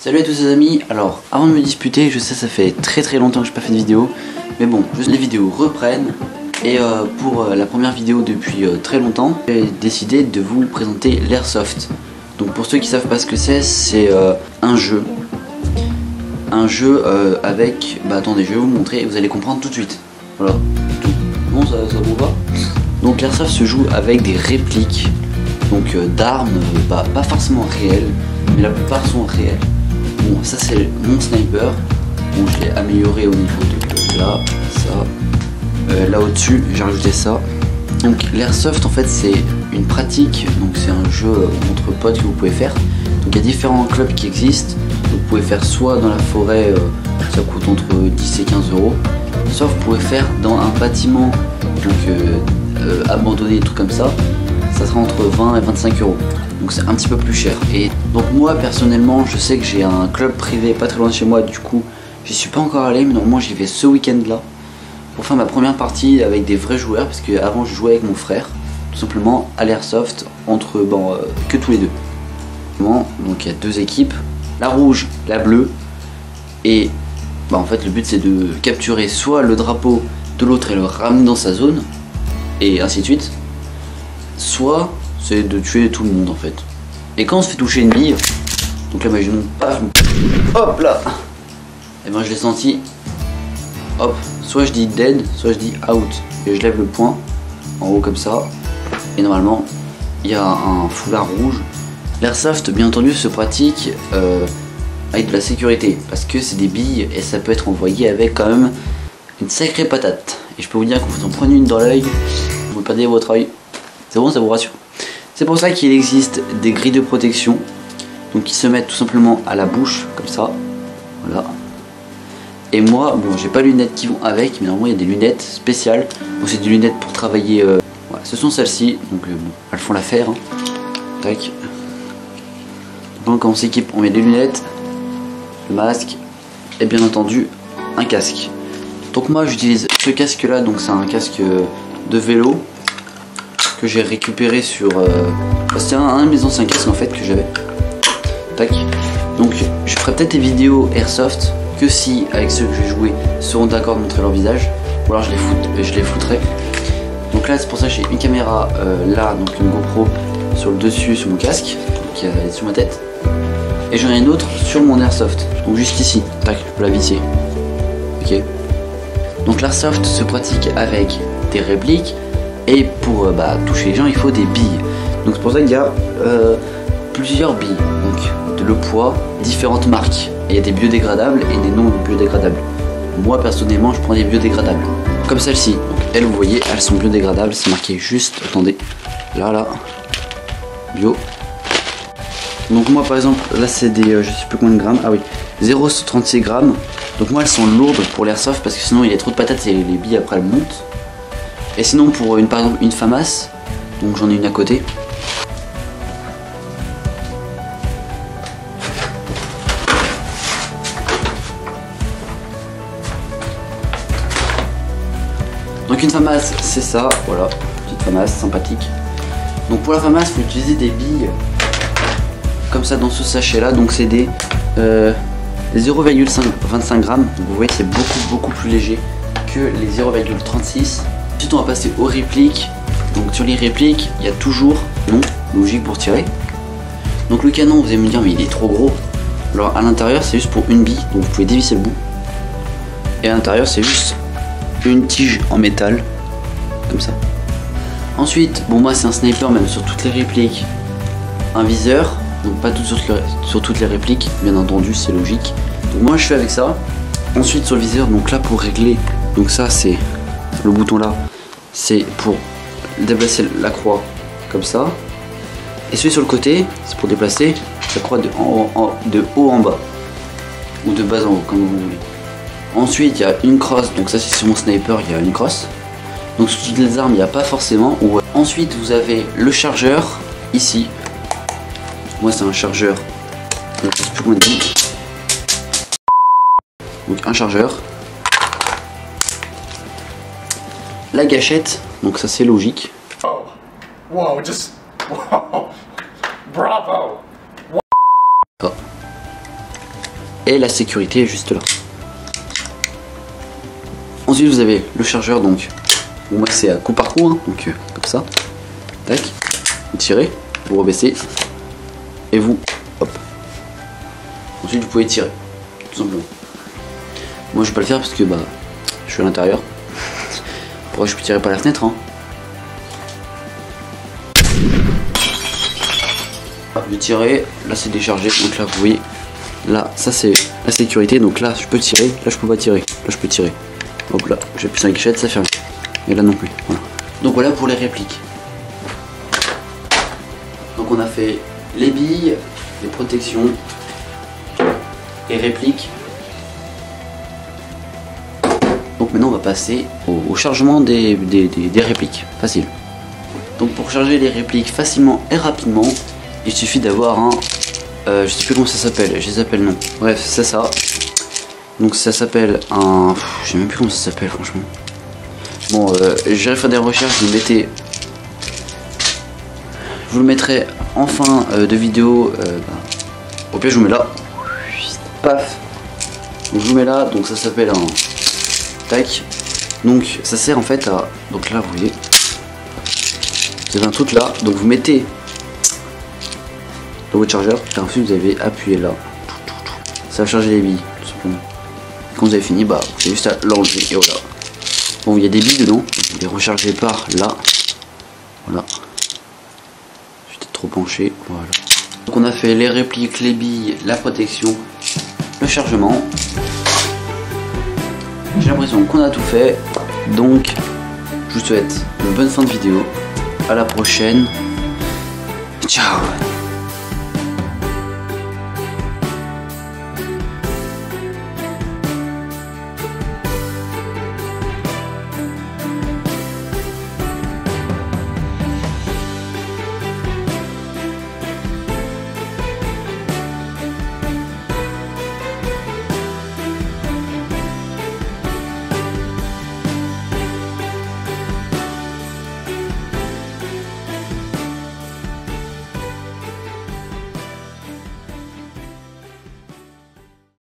Salut à tous les amis, alors avant de me disputer, je sais ça fait très longtemps que je n'ai pas fait de vidéo, mais bon, les vidéos reprennent et pour la première vidéo depuis très longtemps, j'ai décidé de vous présenter l'Airsoft. Donc pour ceux qui savent pas ce que c'est un jeu avec, attendez, je vais vous montrer et vous allez comprendre tout de suite. Voilà, tout. Bon, ça vous va? Donc l'Airsoft se joue avec des répliques, donc d'armes, pas forcément réelles, mais la plupart sont réelles. Bon, ça c'est mon sniper. Bon, je l'ai amélioré au niveau de là, ça. Là au-dessus, j'ai rajouté ça. Donc l'airsoft en fait c'est une pratique, donc c'est un jeu entre potes que vous pouvez faire. Donc il y a différents clubs qui existent. Vous pouvez faire soit dans la forêt, ça coûte entre 10 et 15 euros, soit vous pouvez faire dans un bâtiment donc abandonné, des trucs comme ça. Ça sera entre 20 et 25 euros. Donc c'est un petit peu plus cher. Et donc moi personnellement je sais que j'ai un club privé pas très loin de chez moi, du coup j'y suis pas encore allé, mais normalement j'y vais ce week-end là pour faire ma première partie avec des vrais joueurs, parce que avant je jouais avec mon frère tout simplement à l'airsoft entre que tous les deux. Donc il y a deux équipes, la rouge, la bleue, et en fait le but c'est de capturer soit le drapeau de l'autre et le ramener dans sa zone et ainsi de suite, soit c'est de tuer tout le monde en fait. Et quand on se fait toucher une bille, donc là imaginons, paf, hop là, et ben je l'ai senti, hop, soit je dis dead, soit je dis out, et je lève le poing en haut comme ça, et normalement il y a un foulard rouge. L'airsoft bien entendu se pratique avec de la sécurité, parce que c'est des billes et ça peut être envoyé avec quand même une sacrée patate. Et je peux vous dire que vous en prenez une dans l'œil, vous perdez votre œil. C'est bon, ça vous rassure. C'est pour ça qu'il existe des grilles de protection, donc qui se mettent tout simplement à la bouche, comme ça, voilà. Et moi, bon, j'ai pas les lunettes qui vont avec, mais normalement il y a des lunettes spéciales. Bon, c'est des lunettes pour travailler, voilà, ce sont celles-ci, donc bon, elles font l'affaire, hein. Tac. Donc quand on s'équipe, on met des lunettes, le masque, et bien entendu, un casque. Donc moi j'utilise ce casque là, donc c'est un casque de vélo, que j'ai récupéré sur c'était un de mes anciens casques en fait que j'avais. Tac. Donc je ferai peut-être des vidéos airsoft que si avec ceux que je vais jouer seront d'accord de montrer leur visage, ou alors je les foutrai. Donc là c'est pour ça que j'ai une caméra là, donc une GoPro sur le dessus sur mon casque qui est sur ma tête, et j'en ai une autre sur mon airsoft, donc juste ici. Tac, je peux la visser. Ok. Donc l'airsoft se pratique avec des répliques. Et pour toucher les gens, il faut des billes. Donc c'est pour ça qu'il y a plusieurs billes. Donc le poids, différentes marques. Et il y a des biodégradables et des non biodégradables. Moi personnellement, je prends des biodégradables. Comme celle-ci. Donc elles, vous voyez, elles sont biodégradables. C'est marqué juste, attendez, là, bio. Donc moi par exemple, là c'est des, je sais plus combien de grammes. Ah oui, 0,36 grammes. Donc moi elles sont lourdes pour l'airsoft parce que sinon il y a trop de patates et les billes après elles montent. Et sinon pour par exemple une FAMAS, donc j'en ai une à côté. Donc une FAMAS c'est ça, voilà, petite FAMAS sympathique. Donc pour la FAMAS il faut utiliser des billes comme ça dans ce sachet là, donc c'est des 0,25 grammes. Donc vous voyez c'est beaucoup plus léger que les 0,36. Ensuite on va passer aux répliques. Donc sur les répliques il y a toujours non logique pour tirer. Donc le canon, vous allez me dire mais il est trop gros. Alors à l'intérieur c'est juste pour une bille, donc vous pouvez dévisser le bout. Et à l'intérieur c'est juste une tige en métal, comme ça. Ensuite, bon moi c'est un sniper même sur toutes les répliques. Un viseur, donc pas tout sur toutes les répliques, bien entendu c'est logique. Donc moi je fais avec ça. Ensuite sur le viseur, donc là pour régler, donc ça c'est le bouton là, c'est pour déplacer la croix comme ça, et celui sur le côté c'est pour déplacer la croix de haut en bas ou de bas en haut comme vous voulez. Ensuite il y a une crosse, donc ça c'est sur mon sniper, il y a une crosse. Donc sur toutes les armes il n'y a pas forcément. Ensuite vous avez le chargeur ici. Moi c'est un chargeur, donc je sais plus combien de billes. Donc un chargeur. La gâchette, donc ça c'est logique. Wow, just wow. Bravo. Oh. et la sécurité est juste là. Ensuite vous avez le chargeur, donc bon, moi c'est à coup par coup, hein, donc comme ça, tac, vous tirez, vous rebaissez et vous hop. Ensuite vous pouvez tirer, tout simplement. Moi je vais pas le faire parce que bah je suis à l'intérieur. Pourquoi je peux tirer par la fenêtre, hein. Hop, j'ai tiré, là c'est déchargé, donc là vous voyez, là ça c'est la sécurité, donc là je peux tirer, là je peux pas tirer, là je peux tirer. Hop là, j'appuie sur la gâchette, ça ferme. Et là non plus, voilà. Donc voilà pour les répliques. Donc on a fait les billes, les protections, les répliques. Donc maintenant on va passer au chargement des répliques, facile. Donc pour charger les répliques facilement et rapidement, il suffit d'avoir un... je sais plus comment ça s'appelle, je les appelle non. Bref, c'est ça. Donc ça s'appelle un... je sais même plus comment ça s'appelle franchement. Bon, j'irai faire des recherches, vous mettez... Je vous le mettrai en fin de vidéo. Au pire je vous mets là. Paf. Donc je vous mets là, donc ça s'appelle un... Tac. Donc ça sert en fait à... Donc là vous voyez. Vous avez un truc là, donc vous mettez dans votre chargeur et ensuite vous avez appuyé là. Ça va charger les billes, tout simplement. Quand vous avez fini, bah vous avez juste à l'enlever et voilà. Bon, il y a des billes dedans, vous les rechargez par là. Voilà. J'étais trop penché, voilà. Donc on a fait les répliques, les billes, la protection, le chargement. J'ai l'impression qu'on a tout fait. Donc je vous souhaite une bonne fin de vidéo. À la prochaine. Ciao.